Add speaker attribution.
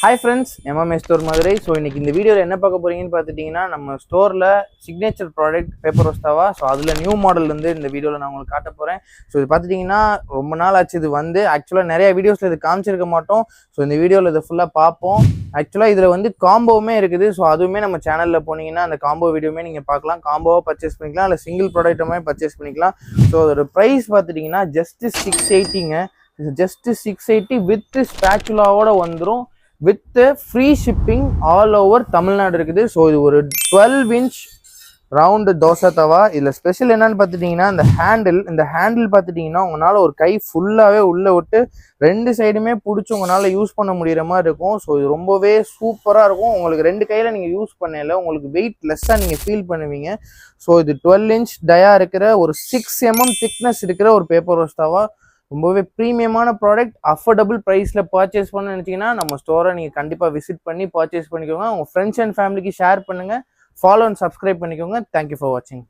Speaker 1: Hi friends, MMA Store Madurai. So இன்னைக்கு இந்த வீடியோல என்ன பார்க்க போறீங்கன்னு பார்த்துட்டீங்கன்னா நம்ம ஸ்டோர்ல சிக்னேச்சர் ப்ராடக்ட் பேப்பர் ரோஸ்டாவா. ஸோ அதில் நியூ மாடல் வந்து இந்த வீடியோவில் நான் உங்களுக்கு காட்ட போகிறேன். ஸோ இது பார்த்துட்டிங்கன்னா ரொம்ப நாள் ஆச்சு. இது வந்து ஆக்சுவலாக நிறைய வீடியோஸில் இது காமிச்சிருக்க மாட்டோம். ஸோ இந்த வீடியோவில் இதை ஃபுல்லாக பார்ப்போம். ஆக்சுவலாக இதில் வந்து காம்போவுமே இருக்குது. ஸோ அதுவுமே நம்ம சேனலில் போனீங்கன்னா அந்த காம்போ வீடியோமே நீங்கள் பார்க்கலாம். காம்போவாக பர்ச்சேஸ் பண்ணிக்கலாம், இல்லை சிங்கிள் ப்ராடக்ட்டுமே பர்ச்சேஸ் பண்ணிக்கலாம். ஸோ அதோட ப்ரைஸ் பார்த்துட்டிங்கன்னா ஜஸ்ட்டு 680ங்க. ஜஸ்ட்டு 680 வித் ஸ்பேச்சுலாவோட வந்துடும். With free shipping all over Tamil Nadu இருக்குது. ஸோ இது ஒரு 12 inch ரவுண்டு தோசை தவா. இதில் ஸ்பெஷல் என்னன்னு பார்த்துட்டிங்கன்னா இந்த ஹேண்டில் பார்த்துட்டிங்கன்னா உங்களால் ஒரு கை ஃபுல்லாகவே உள்ளே விட்டு ரெண்டு சைடுமே பிடிச்சி உங்களால் யூஸ் பண்ண முடிகிற மாதிரி இருக்கும். ஸோ இது ரொம்பவே சூப்பராக இருக்கும். உங்களுக்கு ரெண்டு கையில் நீங்கள் யூஸ் பண்ணல உங்களுக்கு வெயிட் லெஸ்ஸாக நீங்கள் ஃபீல் பண்ணுவீங்க. ஸோ இது 12 inch டயா இருக்கிற ஒரு 6 mm திக்னஸ் இருக்கிற ஒரு பேப்பர் ரோஸ்டாவா. ரொம்பவே ப்ரீமியமான ப்ராடக்ட். அஃபோர்டபுள் ப்ரைஸில் பர்ச்சேஸ் பண்ண நினச்சிங்கன்னா நம்ம ஸ்டோரை நீங்கள் கண்டிப்பாக விசிட் பண்ணி பர்ச்சேஸ் பண்ணிக்கோங்க. உங்கள் ஃப்ரெண்ட்ஸ் அண்ட் ஃபேமிலிக்கு ஷேர் பண்ணுங்கள். ஃபாலோ அண்ட் சப்ஸ்கிரைப் பண்ணிக்கோங்க. தேங்க்யூ ஃபார் வாட்சிங்.